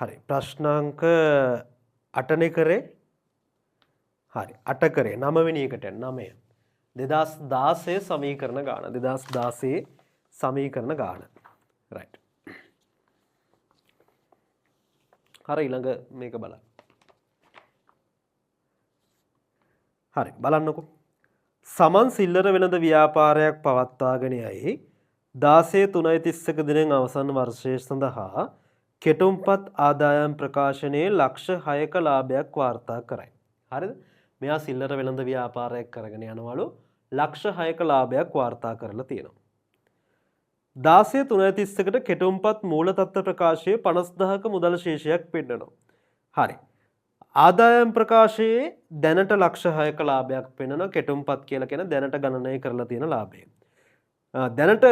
හරි. ප්‍රශ්නාංක 8නේ කරේ. හරි. 8 කරේ 9 වෙනි එකට 9. 2016 සමීකරණ ගාන. 2016 සමීකරණ ගාන. right. හරි ඊළඟ මේක බලන්න. හරි බලන්නකෝ. සමන් සිල්ලර වෙළඳ ව්‍යාපාරයක් පවත්වාගෙන යයි 16/3/31 දිනෙන් අවසන් වර්ෂය සඳහා කෙටුම්පත් ආදායම් ප්‍රකාශනයේ ලක්ෂ 6ක ලාභයක් වාර්තා කරයි. හරිද? මෙයා සිල්ලර වෙළඳ ව්‍යාපාරයක් කරගෙන යනවලු ලක්ෂ 6ක ලාභයක් වාර්තා කරලා තියෙනවා. 16/3/31ට කෙටුම්පත් මූල තත්ත්ව ප්‍රකාශයේ 50000ක මුදල් ශේෂයක් පෙන්නනවා. හරි. ආදායම් ප්‍රකාශයේ දැනට ලක්ෂ 6ක ලාභයක් පෙන්වන කෙටුම්පත් කියලා කියන දැනට ගණනය කරලා තියෙන ලාභය. දැනට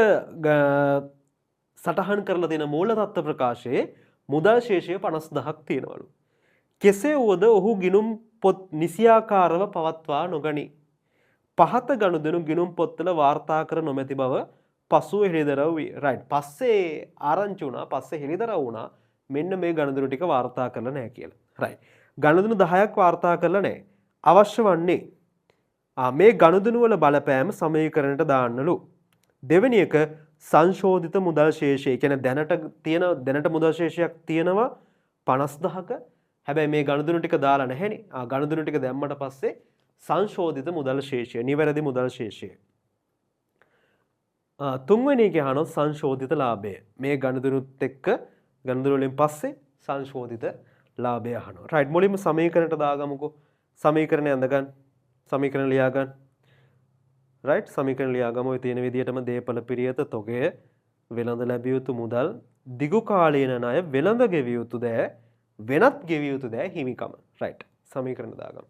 සටහන් කරලා තියෙන මූල තත්ත්ව ප්‍රකාශයේ මුදල් ශේෂය 50000ක් තියෙනවලු. කෙසේ වුවද ඔහු ගිණුම් පොත් නිසියාකාරව පවත්වා නොගනි. පහත ගනුදෙනු ගිණුම් පොත්වල වාර්තා කර නොමැති බව පසුව හෙළිදරව් වී. රයිට්. පස්සේ ආරංචි වුණා, පස්සේ හෙළිදරව් වුණා මෙන්න මේ ගනුදෙනු ටික වාර්තා කරලා නැහැ කියලා. රයිට්. ගනුදෙනු 10ක් වාර්තා කරලා නැහැ. අවශ්‍ය වන්නේ මේ ගනුදෙනු වල බලපෑම සමීකරණයට දාන්නලු. දෙවෙනි එක සංශෝධිත මුදල් ශේෂය. කියන්නේ දැනට මුදල් ශේෂයක් තියෙනවා 50000ක. හැබැයි මේ ගනුදෙනු ටික දාලා නැහෙනේ. ගනුදෙනු ටික දැම්මට පස්සේ සංශෝධිත මුදල් ශේෂය, නිවැරදි මුදල් ශේෂය. තුන්වෙනි එක අහනවා සංශෝධිත ලාභය. මේ ගනුදෙනුත් එක්ක ගනුදෙනු වලින් පස්සේ සංශෝධිත ලාභය අහනවා. රයිට්. මුලින්ම සමීකරණයට දාගමුකෝ. සමීකරණය අඳ ගන්න. සමීකරණ ලියා ගන්න. රයිට්. සමීකරණ ලියා ගමු. ඔය තියෙන විදිහටම දේපල පිරියත තොගය වෙළඳ ලැබිය යුතු මුදල් දිගු කාලීන ණය වෙළඳ ගෙවිය යුතු දෑ වෙනත් ගෙවිය යුතු දෑ හිමිකම. රයිට්. සමීකරණ දාගමු.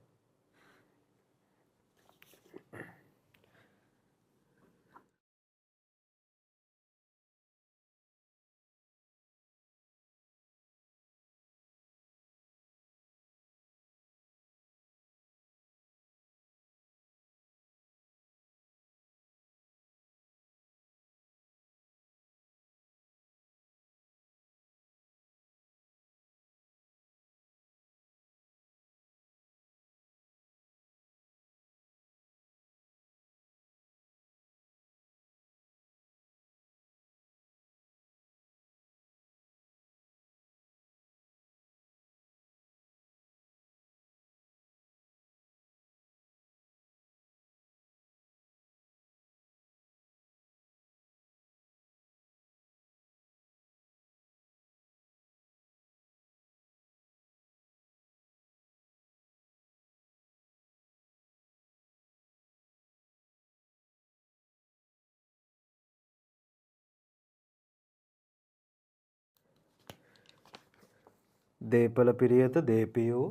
දේපල පිරියත දේපියෝ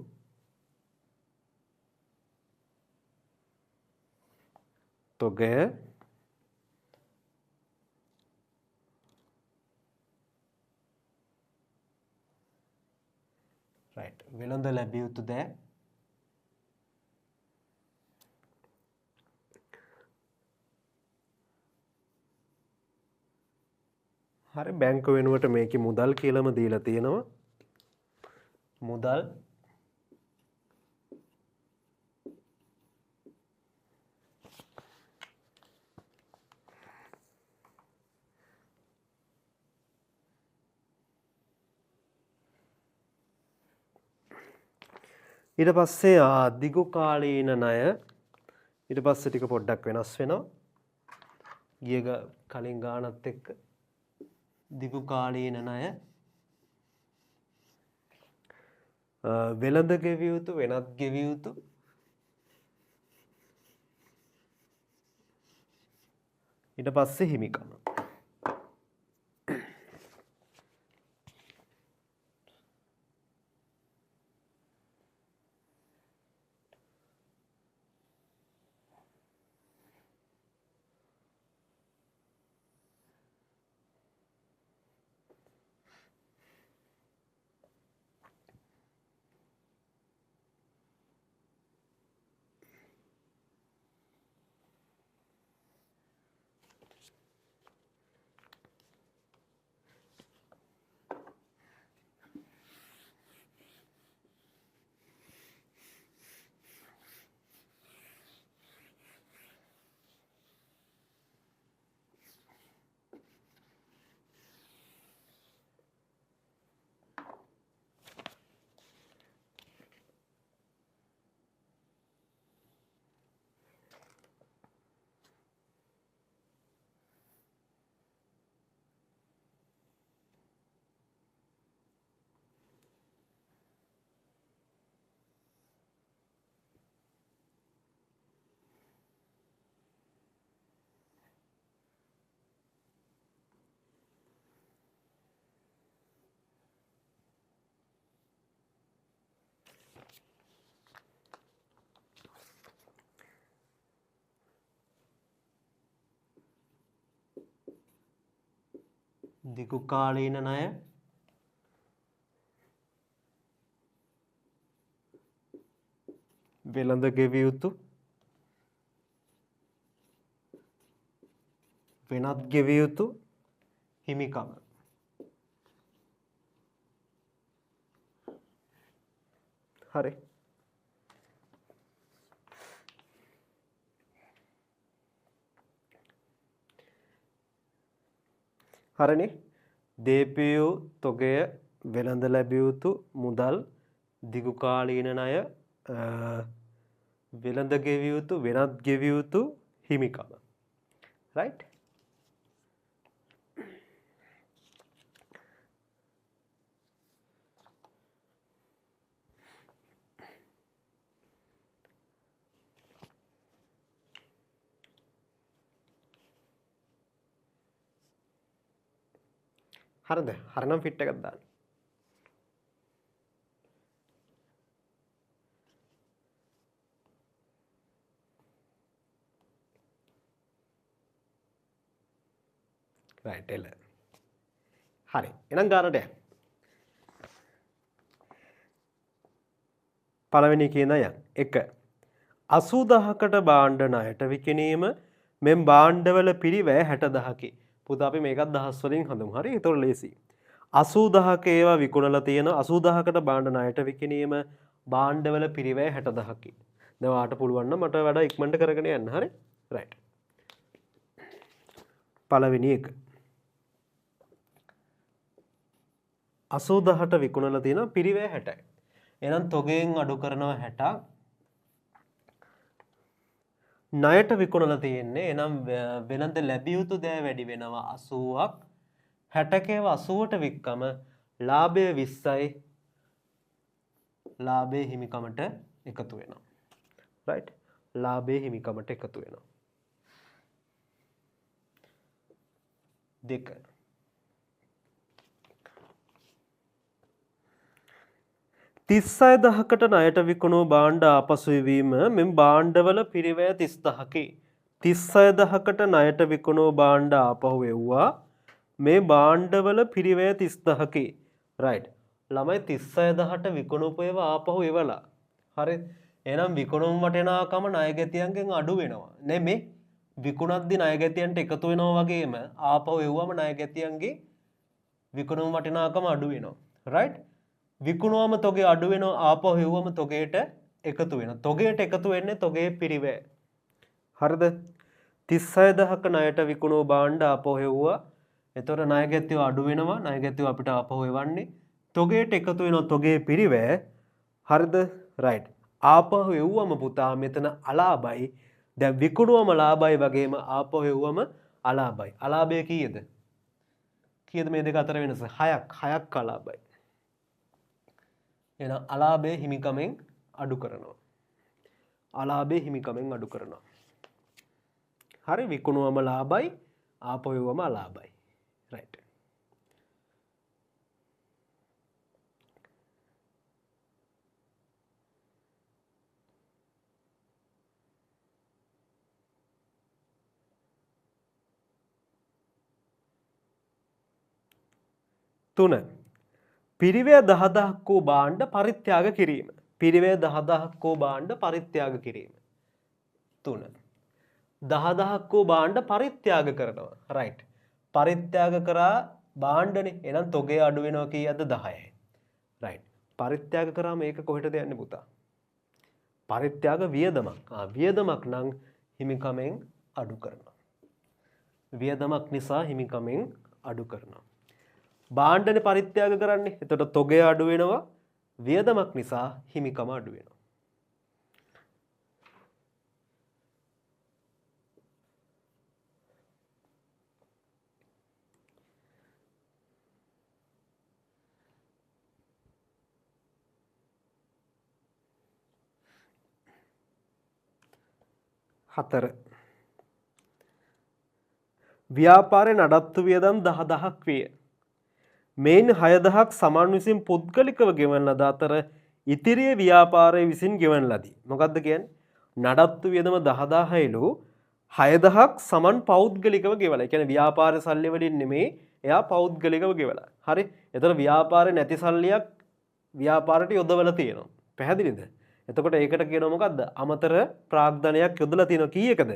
තොගය රයිට්. වෙළඳ ලැබිය යුතු දෑ හරි. බැංකුව වෙනුවට මේකේ මුදල් කියලාම දීලා තියෙනවා. මුදල් ඊට පස්සේ දිගු කාලීන ණය ඊට පස්සේ ටික පොඩ්ඩක් වෙනස් වෙනවා. ගිය කලින් ගානත් එක්ක දිගු කාලීන ණය වෙළඳ ගෙවිය යුතු වෙනත් ගෙවිය යුතු ඊට පස්සේ හිමිකම. දිගු කාලීන ණය වෙළඳ ගෙවිය යුතු වෙනත් ගෙවිය යුතු හිමිකම. හරි. හරිනේ. දීපිය තොගය වෙළඳ ලැබිය යුතු මුදල් දිගු කාලීන ණය වෙළඳ ගෙවිය යුතු වෙනත් ගෙවිය යුතු හිමිකම. right. හරිද? හරිනම් ෆිට් එකක් දාන්න. right එල. හරි. එහෙනම් ගානට යන්න. පළවෙනි කියන යන් 1 80000කට භාණ්ඩ ණයට විකිණීම මෙම් භාණ්ඩවල පිරිවැය 60000කි. පුතා අපි මේකත් දහස් වලින් හඳුමු. හරි. ඒතකොට ලේසි. 80000ක ඒවා විකුණලා තියෙන 80000කට භාණ්ඩ ණයට විකිණීම භාණ්ඩවල පිරිවැය 60000කි. දැන් ඔයාට පුළුවන් නම් මට වඩා ඉක්මනට කරගෙන යන්න. හරි. right. පළවෙනි එක 80000ට විකුණලා තියෙන පිරිවැය 60යි. එහෙනම් තොගෙන් අඩු කරනවා 60. ණයට විකුණලා තියෙන්නේ. එහෙනම් වෙළඳ ලැබිය යුතු දෑ වැඩි වෙනවා 80ක්. 60කේව 80ට වික්කම ලාභය 20යි. ලාභයේ හිමිකමට එකතු වෙනවා. right. ලාභයේ හිමිකමට එකතු වෙනවා. 2 36000කට ණයට විකුණූ භාණ්ඩ ආපසු එවීම මෙම් භාණ්ඩවල පිරිවැය 30000කි. 36000කට ණයට විකුණූ භාණ්ඩ ආපහු එව්වා. මේ භාණ්ඩවල පිරිවැය 30000කි. right. ළමයි 36000ට විකුණුපු ඒවා ආපහු එවලා. හරි. එහෙනම් විකුණුම් වටිනාකම ණයගැතියන්ගෙන් අඩු වෙනවා. නෙමෙයි. විකුණද්දි ණයගැතියන්ට එකතු වෙනවා වගේම ආපහු එව්වම ණයගැතියන්ගේ විකුණුම් වටිනාකම අඩු වෙනවා. right. විකුණුවම තොගේ අඩු වෙනවා ආපහු එව්වම තොගයට එකතු වෙනවා. තොගයට එකතු වෙන්නේ තොගේ පිරිවැය. හරිද? 36000ක ණයට විකුණූ භාණ්ඩ ආපහු එව්වා. එතකොට ණයගැතියෝ අඩු වෙනවා. ණයගැතියෝ අපිට ආපහු එවන්නේ තොගයට එකතු වෙනවා තොගේ පිරිවැය. හරිද? right. ආපහු එව්වම පුතා මෙතන අලාභයි. දැන් විකුණුවම ලාභයි වගේම ආපහු එව්වම අලාභයි. අලාභය කීයද? කීයද මේ දෙක අතර වෙනස? 6ක් අලාභයි. එහෙනම් අලාභයේ හිමිකමෙන් අඩු කරනවා. අලාභයේ හිමිකමෙන් අඩු කරනවා. හරි. විකුණුවම ලාභයි ආපහු එව්වම අලාභයි. right. තුන පිරිවැය 10000ක් වූ භාණ්ඩ පරිත්‍යාග කිරීම. පිරිවැය 10000ක් වූ භාණ්ඩ පරිත්‍යාග කිරීම. 3 10000ක් වූ භාණ්ඩ පරිත්‍යාග කරනවා. right. පරිත්‍යාග කරා භාණ්ඩනේ. එහෙනම් තොගේ අඩු වෙනවා කීයද? 10යි. right. පරිත්‍යාග කරා මේක කොහෙටද යන්නේ පුතා? පරිත්‍යාග වියදමක්. වියදමක් නම් හිමිකමෙන් අඩු කරනවා. වියදමක් නිසා හිමිකමෙන් අඩු කරනවා. භාණ්ඩනේ පරිත්‍යාග කරන්නේ. එතකොට තොගය අඩු වෙනවා. වියදමක් නිසා හිමිකම අඩු වෙනවා. හතර ව්‍යාපාරේ නඩත්තු වියදම් 10000ක් විය. මේන් 6000ක් සමන් විසින් පුද්ගලිකව ගෙවන ලද අතර ඉතිරිය ව්‍යාපාරයේ විසින් ගෙවන ලදී. මොකද්ද කියන්නේ? නඩත්තු වියදම 10000යිලු 6000ක් සමන් පෞද්ගලිකව ගෙවලා. ඒ කියන්නේ ව්‍යාපාර සල්ලි වලින් නෙමේ එයා පෞද්ගලිකව ගෙවලා. හරි. එතකොට ව්‍යාපාරේ නැති සල්ලියක් ව්‍යාපාරයට යොදවලා තියෙනවා. පැහැදිලිද? එතකොට ඒකට කියනවා මොකද්ද? අමතර ප්‍රාග්ධනයක් යොදලා තියෙනවා කීයකද?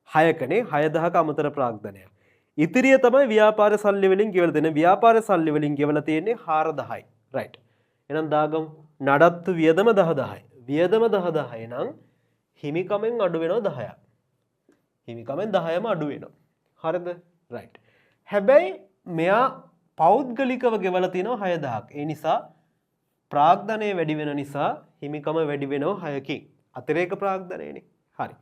6කනේ 6000ක අමතර ප්‍රාග්ධනයක්. ඉතිරිය තමයි ව්‍යාපාර සල්ලි වලින් ගෙවලා දෙන්නේ. ව්‍යාපාර සල්ලි වලින් ගෙවලා තියෙන්නේ 4000යි. රයිට්. එහෙනම් දාගමු නඩත්තු වියදම 10000යි. වියදම 10000යි නම් හිමිකමෙන් අඩු වෙනවා 10ක්. හිමිකමෙන් 10ම අඩු වෙනවා. හරිද? රයිට්. හැබැයි මෙයා පෞද්ගලිකව ගෙවලා තියෙනවා 6000ක්. ඒ නිසා ප්‍රාග්ධනය වැඩි වෙන නිසා හිමිකම වැඩි වෙනවා 6කින්. අතිරේක ප්‍රාග්ධනයනේ. හරි.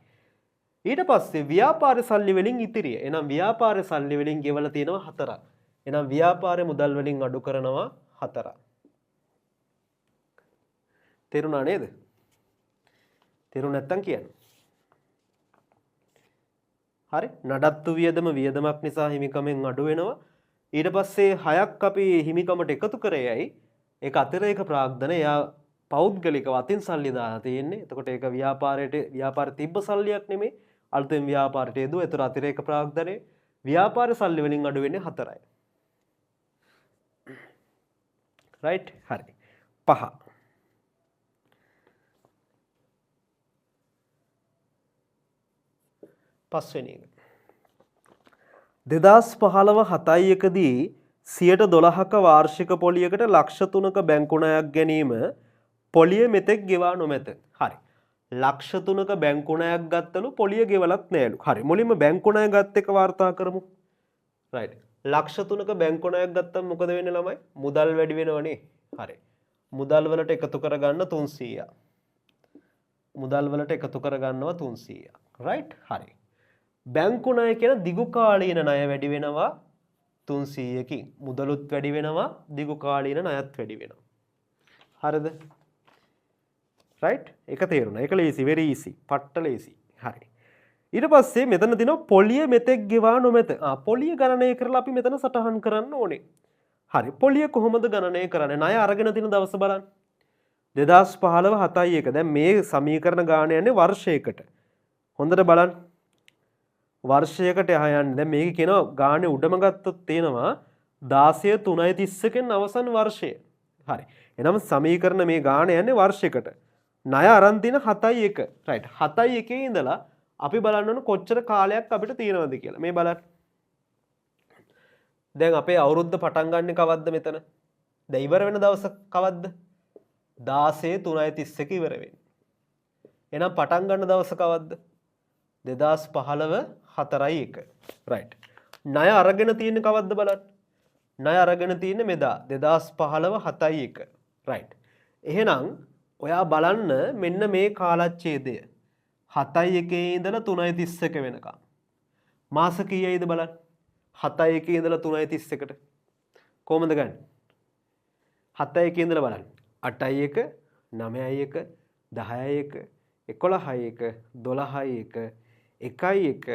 ඊට පස්සේ ව්‍යාපාර සල්ලි වලින් ඉතිරිය. එහෙනම් ව්‍යාපාර සල්ලි වලින් ගෙවලා තියෙනවා 4ක්. එහෙනම් ව්‍යාපාරේ මුදල් වලින් අඩු කරනවා 4ක්. තේරුණා නේද? තේරුණ නැත්තම් කියන්න. හරි. නඩත්තු වියදමක් නිසා හිමිකමෙන් අඩු වෙනවා. ඊට පස්සේ 6ක් අපි හිමිකමට එකතු කරේයි. ඒක අතිරේක ප්‍රාග්ධන. එයා පෞද්ගලිකව අතින් සල්ලි දාලා තියෙන්නේ. එතකොට ඒක ව්‍යාපාරේ තිබ්බ සල්ලියක් නෙමෙයි. අලුතෙන් ව්‍යාපාරයට යදුවා. ඒතර අතිරේක ප්‍රාග්ධනේ ව්‍යාපාර සල්ලි වලින් අඩු වෙන්නේ 4යි. රයිට්? හරි. 5. පස්වෙනි එක. 2015 7යි දී 12%ක වාර්ෂික පොලියකට ලක්ෂ 3ක බැංකු ණයක් ගැනීම පොලිය මෙතෙක් ගෙවා නොමැත. හරි. ලක්ෂ 3ක බැංකු ණයක් ගත්තලු පොලිය ගෙවලත් නෑලු. හරි. මුලින්ම බැංකු ණය ගත්ත එක වාර්තා කරමු. රයිට්. ලක්ෂ 3ක බැංකු ණයක් ගත්තම මොකද වෙන්නේ ළමයි? මුදල් වැඩි වෙනවනේ. හරි. මුදල් වලට එකතු කරගන්න 300ක්. මුදල් වලට එකතු කරගන්නවා 300ක්. රයිට්? හරි. බැංකු ණය කියන දිගු කාලීන ණය වැඩි වෙනවා 300කින්. මුදලුත් වැඩි වෙනවා, දිගු කාලීන ණයත් වැඩි වෙනවා. හරිද? රයිට්? ඒක තේරුණා. ඒක ලේසි, very easy. පට්ට ලේසි. හරි. ඊට පස්සේ මෙතන දිනවා පොලිය මෙතෙක් ගෙවා නොමැත. පොලිය ගණනය කරලා අපි මෙතන සටහන් කරන්න ඕනේ. හරි. පොලිය කොහොමද ගණනය කරන්නේ? ණය අරගෙන තියෙන දවස බලන්න. 2015 7යි 1. දැන් මේ සමීකරණ ගාන යන්නේ වර්ෂයකට. හොඳට බලන්න. වර්ෂයකට යහ යන්නේ. දැන් මේක කියනවා ගානේ උඩම ගත්තොත් තියෙනවා 16/3/31 අවසන් වර්ෂය. හරි. එනනම් සමීකරණ මේ ගාන යන්නේ වර්ෂයකට. ණය අරන් දින 7/1. රයිට්. 7/1 ඉඳලා අපි බලන්න ඕන කොච්චර කාලයක් අපිට තියෙනවද කියලා. මේ බලන්න. දැන් අපේ අවුරුද්ද පටන් ගන්න කවද්ද මෙතන? දැන් ඉවර වෙන දවස කවද්ද? 16/3/31 ඉවර වෙන්නේ. එහෙනම් පටන් ගන්න දවස කවද්ද? 2015 4/1. රයිට්. ණය අරගෙන තියෙන්නේ කවද්ද බලන්න. ණය අරගෙන තියෙන්නේ මෙදා 2015 7/1. රයිට්. එහෙනම් ඔයා බලන්න මෙන්න මේ කාලච්ඡේදය 7/1 ඉඳලා 3/31 වෙනකම්. මාස කීයයිද බලන්න. 7/1 ඉඳලා 3/31ට. කොහොමද ගන්නේ? 7/1 ඉඳලා බලන්න. 8/1, 9/1, 10/1, 11/1, 12/1, 1/1,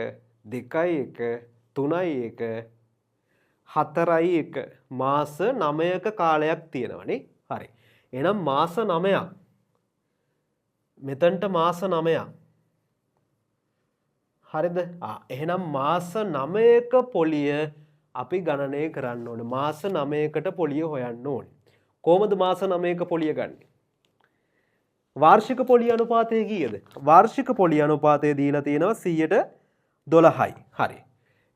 2/1, 3/1, 4/1 මාස 9ක කාලයක් තියෙනවනේ. හරි. එහෙනම් මාස 9ක්. මෙතනට මාස 9ක්. හරිද? එහෙනම් මාස 9ක පොලිය අපි ගණනය කරන්න ඕනේ. මාස 9කට පොලිය හොයන්න ඕනේ. කොහොමද මාස 9ක පොලිය ගන්නෙ? වාර්ෂික පොලිය අනුපාතය කීයද? වාර්ෂික පොලිය අනුපාතය දීලා තියෙනවා 112යි. හරි.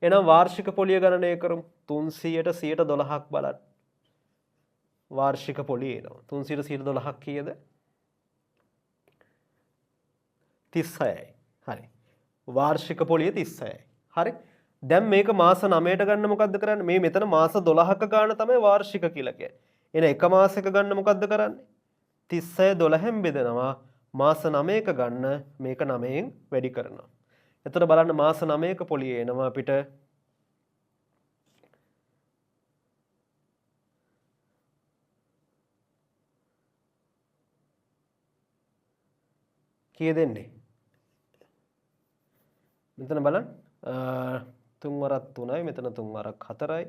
එහෙනම් වාර්ෂික පොලිය ගණනය කරමු. 300ට 112ක් බලන්න. වාර්ෂික පොලිය එනවා. 300ට 112ක් කීයද? 36යි. හරි. වාර්ෂික පොලිය 36යි. හරි. දැන් මේක මාස 9ට ගන්න මොකද්ද කරන්නේ? මේ මෙතන මාස 12ක ගන්න තමයි වාර්ෂික කියලා කියන්නේ. එන එක මාසයක ගන්න මොකද්ද කරන්නේ? 36 12න් බෙදනවා. මාස 9ක ගන්න මේක 9න් වැඩි කරනවා. එතකොට බලන්න මාස 9ක පොලිය එනවා අපිට කීය දෙන්නේ? මෙතන බලන්න 3 වරක් 3යි, මෙතන 3 වරක් 4යි,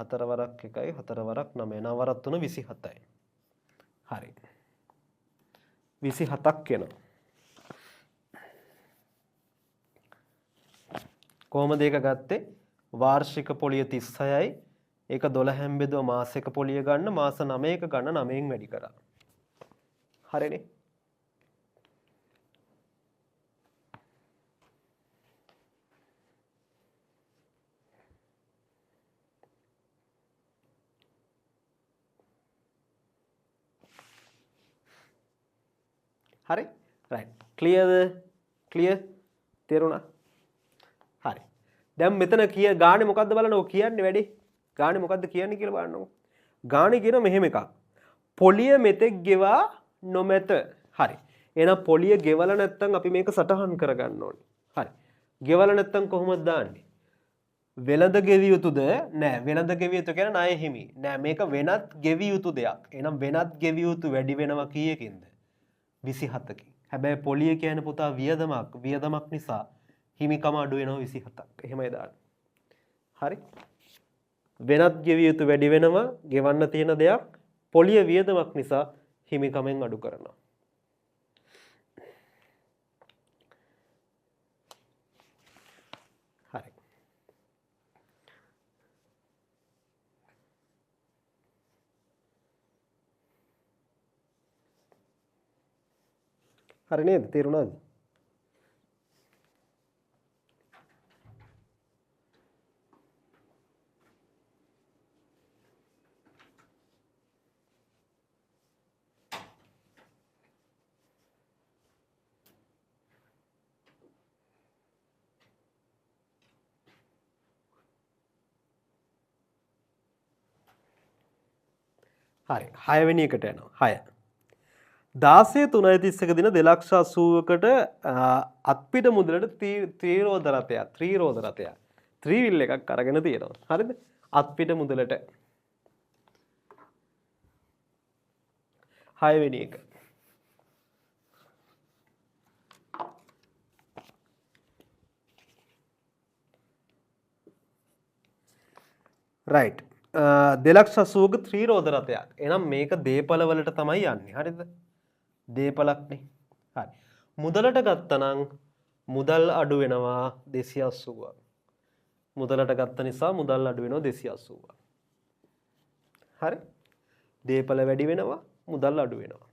4 වරක් 1යි, 4 වරක් 9යි, 9 වරක් 3 27යි. හරි. 27ක් එනවා. කොහොමද ඒක ගත්තේ? වාර්ෂික පොලිය 36යි. ඒක 12න් බෙදුවා මාසික පොලිය ගන්න මාස 9ක ගන්න 9න් වැඩි කරා. හරිනේ. හරි රයිට් ක්ලියර්ද ක්ලියර් තේරුණා හරි දැන් මෙතන ගානේ මොකද්ද බලන්න ඔය කියන්නේ වැඩි ගානේ මොකද්ද කියන්නේ කියලා බලන්නකො ගානේ කියන මෙහෙම එකක් පොලිය මෙතෙක් ගෙවා නොමැත හරි එහෙනම් පොලිය ගෙවලා නැත්නම් අපි මේක සටහන් කරගන්න ඕනේ හරි ගෙවලා නැත්නම් කොහොමද දාන්නේ වෙළඳ ගෙවිය යුතුද නෑ වෙළඳ ගෙවිය යුතු කියන්නේ ණය හිමි නෑ මේක වෙනත් ගෙවිය යුතු දෙයක් එහෙනම් වෙනත් ගෙවිය යුතු වැඩි වෙනවා කීයකින්ද 27කින්. හැබැයි පොලිය කියන්නේ පුතා වියදමක් නිසා හිමිකම අඩු වෙනවා 27ක්. එහෙමයි දාන්නේ. හරි. වෙනත් ගෙවිය යුතු වැඩි වෙනවා ගෙවන්න තියෙන දෙයක් පොලිය වියදමක් නිසා හිමිකමෙන් අඩු කරනවා. හරි. හරි නේද තේරුණාද හරි 6 වෙනි එකට යනවා 6 16/3/31 දින 2,80,කට අත්පිට මුදලට ත්‍රිරෝද රථයක් ත්‍රිවිල් එකක් අරගෙන තියෙනවා හරිද අත්පිට මුදලට 6 වෙනි එක රයිට් 2,80,ක ත්‍රිරෝද රථයක් එහෙනම් මේක දීපල වලට තමයි යන්නේ හරිද දීපලක්නේ හරි මුදලට ගත්තනම් මුදල් අඩු වෙනවා 280ක් මුදලට ගත්ත නිසා මුදල් අඩු වෙනවා 280ක් හරි දීපල වැඩි වෙනවා මුදල් අඩු වෙනවා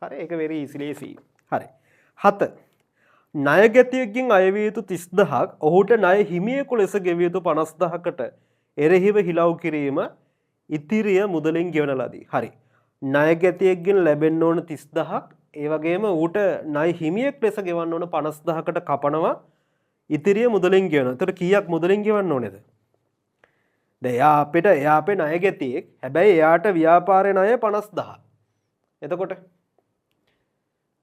හරි ඒක very easy හරි 7 ණය ගැතියෙක්ගෙන් අයවිය යුතු 30000ක් ඔහුට ණය හිමියෙකු ලෙස ගෙවිය යුතු 50000කට එරෙහිව හිලව් කිරීම ඉතිරිය මුදලින් ගෙවන ලදී. හරි. ණය ගැතියෙක්ගෙන් ලැබෙන්න ඕන 30000ක් ඒ වගේම ඌට ණය හිමියෙක් ලෙස ගෙවන්න ඕන 50000කට කපනවා ඉතිරිය මුදලින් ගෙවනවා. එතකොට කීයක් මුදලින් ගෙවන්න ඕනේද? දැන් එයා අපේ ණය ගැතියෙක්. හැබැයි එයාට ව්‍යාපාරේ ණය 50000. එතකොට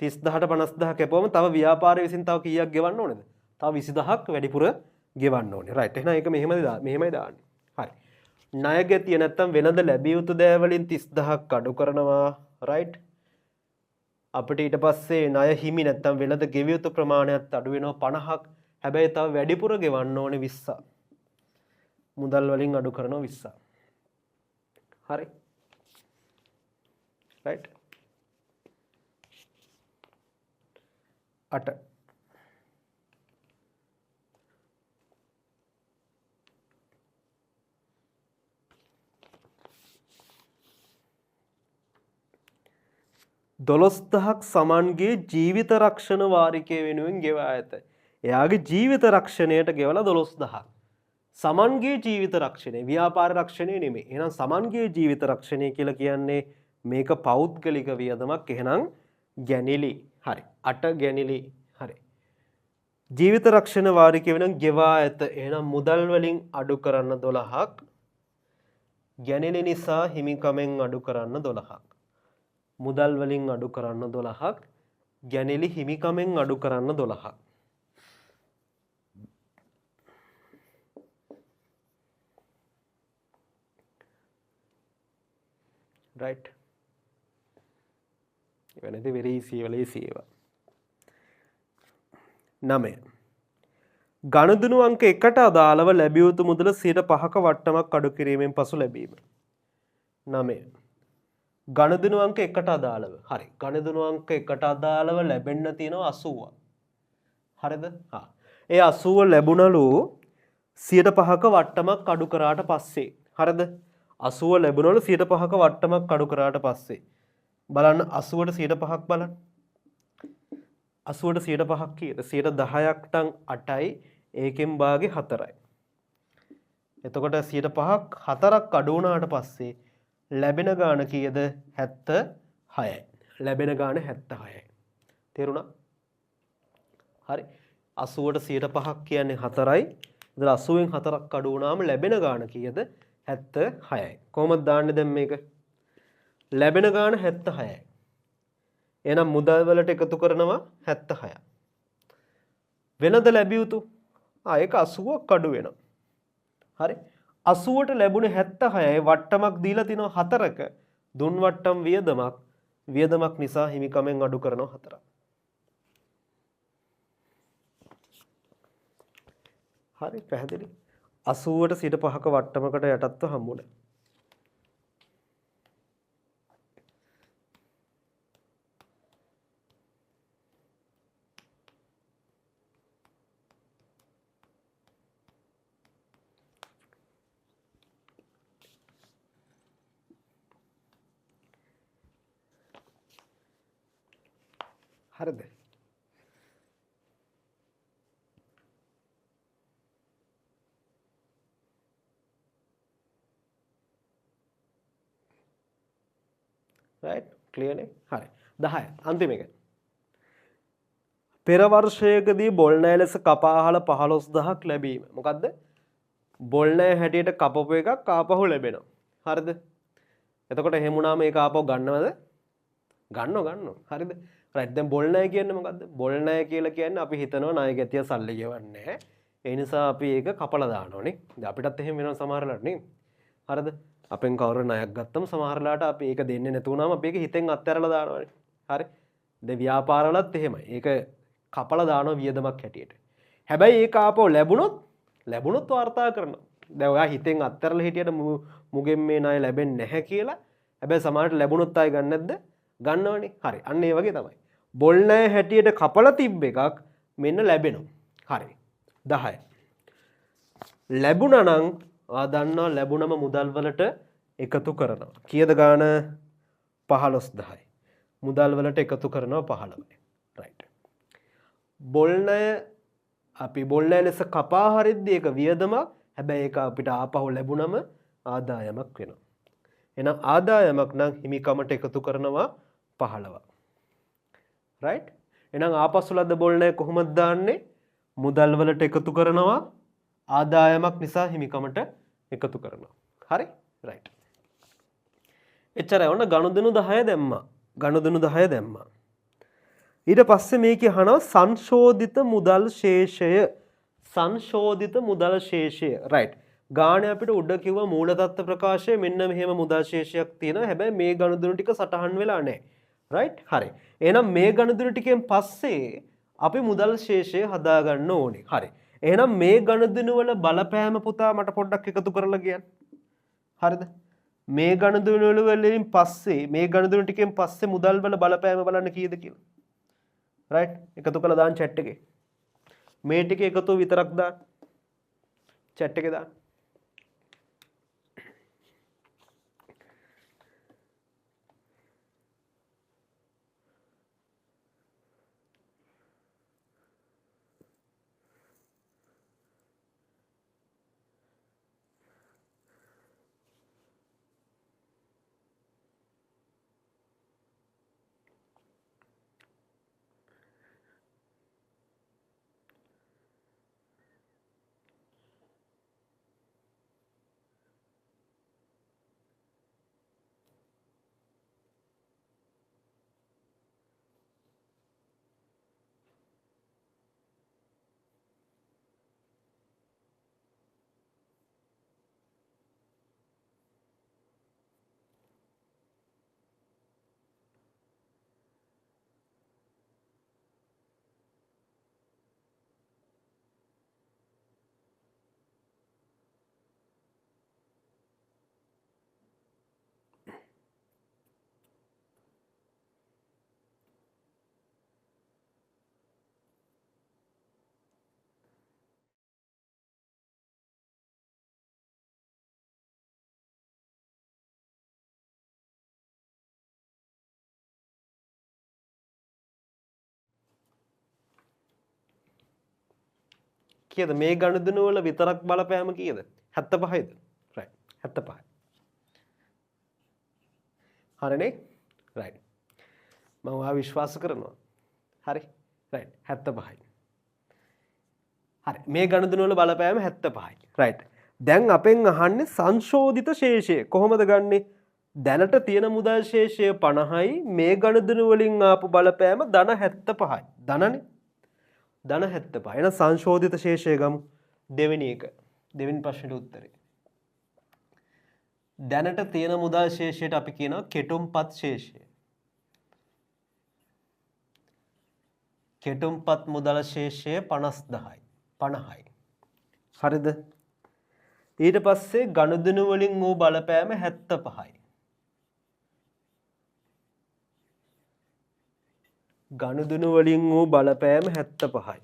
30000ට 50000 කැපුවම තව ව්‍යාපාරය විසින් තව කීයක් ගෙවන්න ඕනේද? තව 20000ක් වැඩිපුර ගෙවන්න ඕනේ. රයිට්. එහෙනම් ඒක මෙහෙමයි දාන්නේ. හරි. ණය ගැතිය නැත්තම් වෙනද ලැබිය යුතු දෑ වලින් 30000ක් අඩු කරනවා. රයිට්. අපිට ඊට පස්සේ ණය හිමි නැත්තම් වෙනද ගෙවිය යුතු ප්‍රමාණයත් අඩු වෙනවා 50ක්. හැබැයි තව වැඩිපුර ගෙවන්න ඕනේ 20ක්. මුදල් වලින් අඩු කරනවා 20ක්. හරි. රයිට්. 8 12,000ක් සමන්ගේ ජීවිත රක්ෂණ වාරිකය වෙනුවෙන් ගෙවා ඇත. එයාගේ ජීවිත රක්ෂණයට ගෙවලා 12,000ක්. සමන්ගේ ජීවිත රක්ෂණය ව්‍යාපාර රක්ෂණය නෙමෙයි. එහෙනම් සමන්ගේ ජීවිත රක්ෂණය කියලා කියන්නේ මේක පෞද්ගලික වියදමක්. එහෙනම් ගැනිලි. හරි. 8 ගැනිලි. හරි. ජීවිත රක්ෂණ වාරිකය වෙනුවෙන් ගෙවා ඇත. එහෙනම් මුදල් වලින් අඩු කරන්න 12ක්. ගැනිලි නිසා හිමිකමෙන් අඩු කරන්න 12ක්. මුදල් වලින් අඩු කරන්න 12ක් ගැනිලි හිමිකමෙන් අඩු කරන්න 12ක් right ඉවනදී very easy ඒවා 9 ගණදුණු අංක 1ට අදාළව ලැබිය යුතු මුදල 5%ක වට්ටමක් අඩු කිරීමෙන් පසු ලැබීම 9 ගණදෙනු අංක 1ට අදාළව. හරි. ගණදෙනු අංක 1ට අදාළව ලැබෙන්න තියෙනවා 80ක්. හරිද? හා. ඒ 80 ලැබුණලු 105ක වට්ටමක් අඩු කරාට පස්සේ. හරිද? 80 ලැබුණලු 105ක වට්ටමක් අඩු කරාට පස්සේ. බලන්න 80ට 105ක් බලන්න. 80ට 105ක් කීයද? 10ක් ටන් 8යි ඒකෙන් භාගේ 4යි. එතකොට 105ක් 4ක් අඩු වුණාට පස්සේ ලැබෙන ගාණ කීයද? 76යි. ලැබෙන ගාණ 76යි. තේරුණා? හරි. 80ට 105ක් කියන්නේ 4යි. ඉතින් 80න් 4ක් අඩු වුණාම ලැබෙන ගාණ කීයද? 76යි. කොහොමද දාන්නේ දැන් මේක? ලැබෙන ගාණ 76යි. එහෙනම් මුදල් වලට එකතු කරනවා 76ක්. වෙනද ලැබිය යුතු? ඒක 80ක් අඩු වෙනවා. හරි. 80ට ලැබුණේ 76යි වට්ටමක් දීලා තිනවා 4ක. දුන් වට්ටම් වියදමක් නිසා හිමිකමෙන් අඩු කරනවා 4ක්. හරි පැහැදිලි. 80ට 105ක වට්ටමකට යටත්ව හම්බුනේ. හරිද? right clear නේ? හරි. 10 අන්තිම එක. පෙර වර්ෂයකදී බොල් ණය ලෙස කපා අහල 15000ක් ලැබීම. මොකද්ද? බොල් ණය හැටියට කපපු එකක් ආපහු ලැබෙනවා. හරිද? එතකොට එහෙම වුණාම ඒක ආපහු ගන්නවද? ගන්නවා. හරිද? right දැන් බොල් ණය කියන්නේ මොකද්ද? බොල් ණය කියලා කියන්නේ අපි හිතනවා ණය ගැතිය සල්ලි ගෙවන්නේ නැහැ. ඒ නිසා අපි ඒක කපලා දානෝනේ. දැන් අපිටත් එහෙම වෙනවා සමහරලාට නේ. හරිද? අපෙන් කවුරු ණයක් ගත්තම සමහරලාට අපි ඒක දෙන්නේ නැතු වුණාම අපි ඒක හිතෙන් අත්හැරලා දානවානේ. හරි? දැන් ව්‍යාපාරවලත් එහෙමයි. ඒක කපලා දානවා වියදමක් හැටියට. හැබැයි ඒක ආපහු ලැබුණොත් වාර්තා කරනවා. දැන් ඔයා හිතෙන් අත්හැරලා හිටියට මුගෙන් මේ ණය ලැබෙන්නේ නැහැ කියලා. හැබැයි සමහරට ලැබුණොත් ආයි ගන්න නැද්ද? ගන්නවනේ. හරි. අන්න ඒ වගේ තමයි. බොල් ණය හැටියට කපලා තිබ්බ එකක් මෙන්න ලැබෙනවා. හරි. 10යි. ලැබුණා නම් ආ දන්නවා ලැබුණම මුදල් වලට එකතු කරනවා. කීයද ගාණ? 15000යි. මුදල් වලට එකතු කරනවා 15යි. right. බොල් ණය අපි බොල් ණය ලෙස කපා හරිද්දී ඒක වියදමක්. හැබැයි ඒක අපිට ආපහු ලැබුණම ආදායමක් වෙනවා. එහෙනම් ආදායමක් නම් හිමිකමට එකතු කරනවා 15ක්. right. එහෙනම් ආපසු ලද්ද බොල් ණය කොහොමද දාන්නේ? මුදල් වලට එකතු කරනවා ආදායමක් නිසා හිමිකමට එකතු කරනවා. හරි? right. එච්චරයි. ඔන්න ගනුදෙනු 10 දැම්මා. ගනුදෙනු 10 දැම්මා. ඊට පස්සේ මේක අහනවා සංශෝධිත මුදල් ශේෂය. සංශෝධිත මුදල් ශේෂය. right. ගාණේ අපිට උඩ කිව්වා මූල තත්ත්ව ප්‍රකාශය මෙන්න මෙහෙම මුදල් ශේෂයක් තියෙනවා. හැබැයි මේ ගනුදෙනු ටික සටහන් වෙලා නැහැ. right? හරි. එහෙනම් මේ ගනුදෙනු ටිකෙන් පස්සේ අපි මුදල් ශේෂය හදා ගන්න ඕනේ. හරි. එහෙනම් මේ ගනුදෙනු වල බලපෑම පුතා මට පොඩ්ඩක් එකතු කරලා කියන්න. හරිද? මේ ගනුදෙනු වලින් පස්සේ මේ ගනුදෙනු ටිකෙන් පස්සේ මුදල් වල බලපෑම බලන්න කීයද කියලා. right? එකතු කරලා දාන්න chat එකේ. මේ ටික එකතු විතරක් දාන්න. chat එකේ දාන්න. කීයද මේ ගනුදෙනු වල විතරක් බලපෑම කීයද 75යිද right 75යි හරිනේ right මම ඔයා විශ්වාස කරනවා හරි right 75යි හරි මේ ගනුදෙනු වල බලපෑම 75යි right දැන් අපෙන් අහන්නේ සංශෝධිත ශේෂය කොහොමද ගන්නෙ දැනට තියෙන මුදල් ශේෂය 50යි මේ ගනුදෙනු වලින් ආපු බලපෑම ධන 75යි ධනනේ ධන 75 එහෙනම් සංශෝධිත ශේෂය ගමු දෙවෙනි එක දෙවෙනි ප්‍රශ්නෙට උත්තරේ දැනට තියෙන මුදල් ශේෂයට අපි කියනවා කෙටුම්පත් ශේෂය කෙටුම්පත් මුදල් ශේෂය 50යි හරිද ඊට පස්සේ ගනුදෙනු වලින් වූ බලපෑම 75යි ගනුදෙනු වලින් වූ බලපෑම 75යි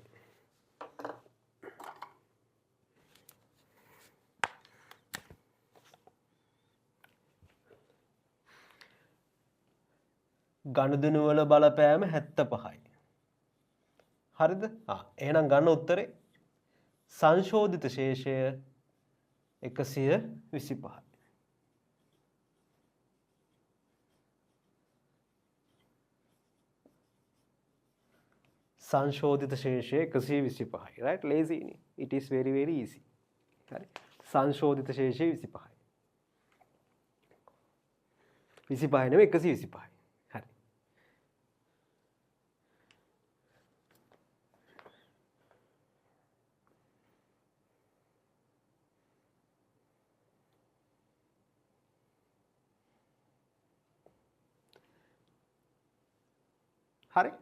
ගනුදෙනු වල බලපෑම 75යි හරිද එහෙනම් ගන්න උත්තරේ සංශෝධිත ශේෂය 125යි සංශෝධිත ශේෂය 125යි right lazy it is very easy හරි සංශෝධිත ශේෂය 25යි 25 නෙවෙයි 125යි හරි හරි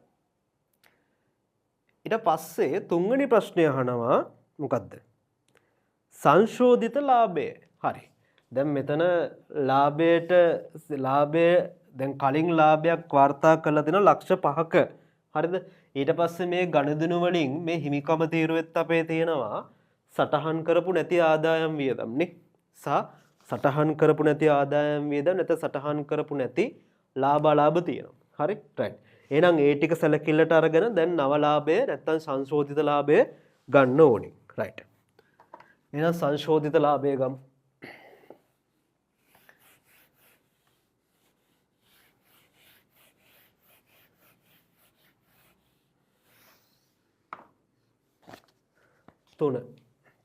ඊට පස්සේ තුන්වෙනි ප්‍රශ්නය අහනවා මොකද්ද සංශෝධිත ලාභය හරි දැන් මෙතන ලාභය දැන් කලින් ලාභයක් වාර්තා කරලා දෙනවා ලක්ෂ 5ක හරිද ඊට පස්සේ මේ ගනුදෙනු වලින් මේ හිමිකම තීරුවෙත් අපේ තියෙනවා සටහන් කරපු නැති ආදායම් වියදම් නේ සහ සටහන් කරපු නැති ආදායම් වියදම් නැත්නම් සටහන් කරපු නැති ලාභ අලාභ තියෙනවා හරි right එහෙනම් ඒ ටික සැලකිල්ලට අරගෙන දැන් නව ලාභය නැත්නම් සංශෝධිත ලාභය ගන්න ඕනේ. right. එහෙනම් සංශෝධිත ලාභය ගමු.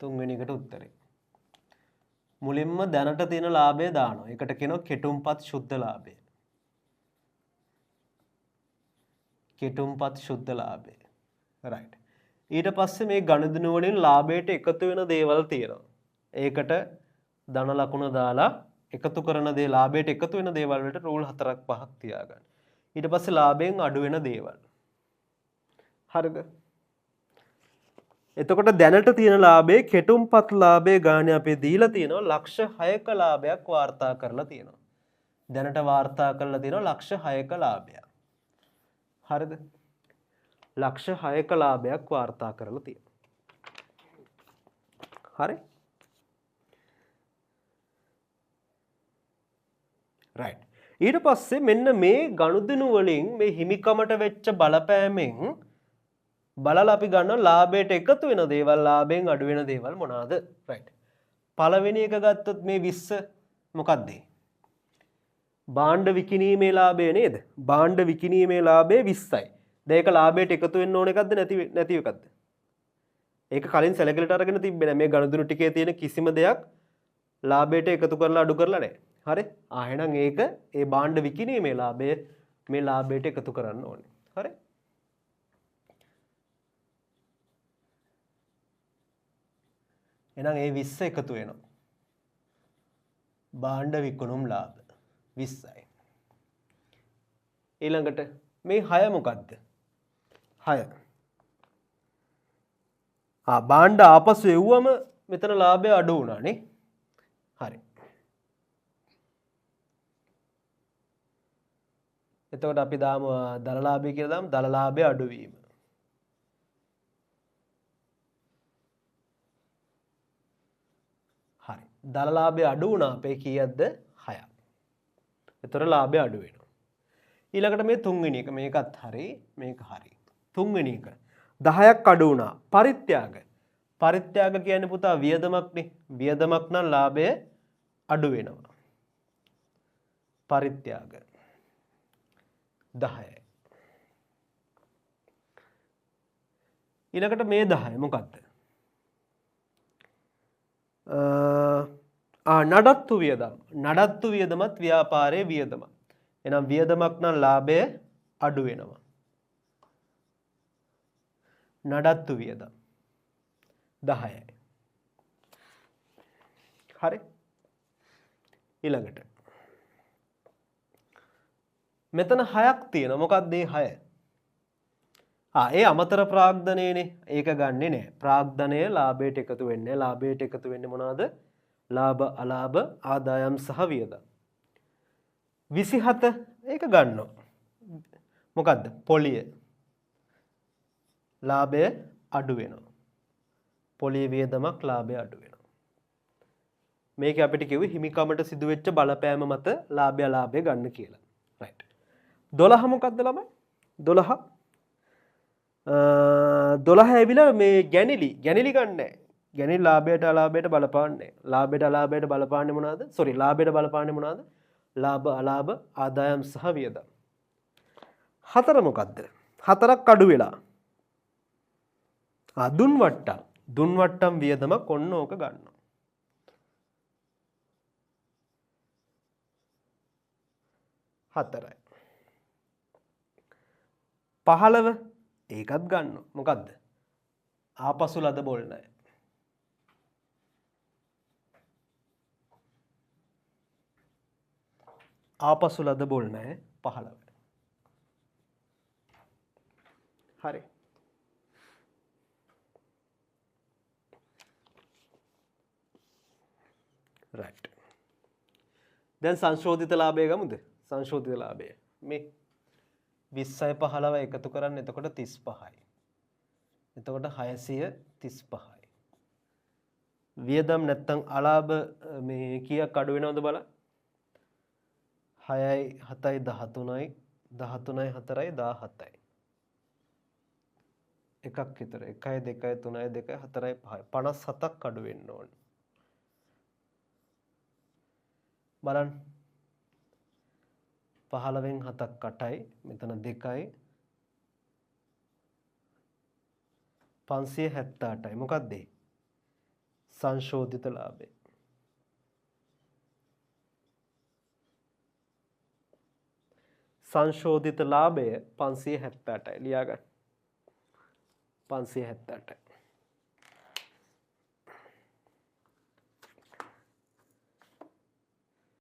තුන්වෙනි එකට උත්තරේ. මුලින්ම දැනට තියෙන ලාභය දානවා. ඒකට කියනවා කෙටුම්පත් ශුද්ධ ලාභය. කෙටුම්පත් ශුද්ධ ලාභය. right. ඊට පස්සේ මේ ගනුදෙනු වලින් ලාභයට එකතු වෙන දේවල් තියෙනවා. ඒකට ධන ලකුණ දාලා එකතු කරන දේ ලාභයට එකතු වෙන දේවල් වලට රූල් 4ක් 5ක් තියාගන්න. ඊට පස්සේ ලාභයෙන් අඩු වෙන දේවල්. හරිද? එතකොට දැනට තියෙන ලාභයේ කෙටුම්පත් ලාභයේ ගානේ අපි දීලා තියෙනවා ලක්ෂ 6ක ලාභයක් වාර්තා කරලා තියෙනවා. දැනට වාර්තා කරලා තියෙනවා ලක්ෂ 6ක ලාභයක්. හරිද? ලක්ෂ 6ක ලාභයක් වාර්තා කරලා තියෙනවා. හරි? right. ඊට පස්සේ මෙන්න මේ ගනුදෙනු වලින් මේ හිමිකමට වෙච්ච බලපෑමෙන් බලලා අපි ගන්න ලාභයට එකතු වෙන දේවල් ලාභයෙන් අඩු වෙන දේවල් මොනවාද? right. පළවෙනි එක ගත්තොත් මේ 20 මොකක්ද? භාණ්ඩ විකිණීමේ ලාභය නේද? භාණ්ඩ විකිණීමේ ලාභය 20යි. දැන් ඒක ලාභයට එකතු වෙන්න ඕන එකක්ද නැති එකක්ද? ඒක කලින් සැලකිලිට අරගෙන තිබ්බේ නැහැ. මේ ගනුදෙනු ටිකේ තියෙන කිසිම දෙයක් ලාභයට එකතු කරලා අඩු කරලා නැහැ. හරි? එහෙනම් ඒක ඒ භාණ්ඩ විකිණීමේ ලාභය මේ ලාභයට එකතු කරන්න ඕනේ. හරි? එහෙනම් ඒ 20 එකතු වෙනවා. භාණ්ඩ විකුණුම් ලාභ 20යි. ඊළඟට මේ 6 මොකද්ද? 6. භාණ්ඩ ආපසු එව්වම මෙතන ලාභය අඩු වුණා නේ. හරි. එතකොට අපි දාමු දල ලාභය කියලා දාමු දල ලාභය අඩු වීම. හරි. දල ලාභය අඩු වුණා අපේ කීයක්ද? 6ක්. එතකොට ලාභය අඩු වෙනවා. ඊළඟට මේ තුන්වෙනි එක මේකත් හරි මේක හරි. තුන්වෙනි එක 10ක් අඩු වුණා පරිත්‍යාග. පරිත්‍යාග කියන්නේ පුතා වියදමක්නේ. වියදමක් නම් ලාභය අඩු වෙනවා. පරිත්‍යාග 10යි. ඊළඟට මේ 10 මොකක්ද? නඩත්තු වියදම්. නඩත්තු වියදමත් ව්‍යාපාරයේ වියදම. එහෙනම් වියදමක් නම් ලාභය අඩු වෙනවා. නඩත්තු වියදම් 10යි. හරි. ඊළඟට මෙතන 6ක් තියෙනවා. මොකක්ද මේ 6? ඒ අමතර ප්‍රාග්ධනයනේ. ඒක ගන්නෙ නෑ. ප්‍රාග්ධනය ලාභයට එකතු වෙන්නේ. ලාභයට එකතු වෙන්නේ මොනවාද? ලාභ, අලාභ, ආදායම් සහ වියදම්. 27 ඒක ගන්නවා. මොකද්ද? පොලිය. ලාභය අඩු වෙනවා. පොලිය වියදමක් ලාභය අඩු වෙනවා. මේක අපිට කිව්වේ හිමිකමට සිදුවෙච්ච බලපෑම මත ලාභය අලාභය ගන්න කියලා. රයිට්. 12 මොකද්ද ළමයි? 12 ඇවිල්ලා මේ ගැනිලි ගන්නෑ. ගැනිලි ලාභයට අලාභයට බලපාන්නේ. ලාභයට අලාභයට බලපාන්නේ මොනවාද? ලාභයට බලපාන්නේ මොනවාද? ලාභ අලාභ ආදායම් සහ වියදම්. 4 මොකද්ද? 4ක් අඩු වෙලා. දුන් වට්ටම්. දුන් වට්ටම් වියදමක් ඔන්න ඕක ගන්නවා. 4යි. 15 ඒකත් ගන්නවා. මොකද්ද? ආපසු ලද බොල් ණය. ආපසු ලද බොල් ණය 15. හරි. රයිට්. දැන් සංශෝධිත ලාභය ගමුද? සංශෝධිත ලාභය. මේ 20යි 15යි එකතු කරන්න එතකොට 35යි. එතකොට 635යි. වියදම් නැත්තම් අලාභ මේ කීයක් අඩු වෙනවද බලන්න. 6යි 7යි 13යි 13යි 4යි 17යි. එකක් විතර 1යි 2යි 3යි 2යි 4යි 5යි 57ක් අඩු වෙන්න ඕන. බලන්න 15න් 7ක් 8යි මෙතන 2යි 578යි. මොකක්ද ඒ? සංශෝධිත ලාභය. සංශෝධිත ලාභය 578යි. ලියා ගන්න. 578යි.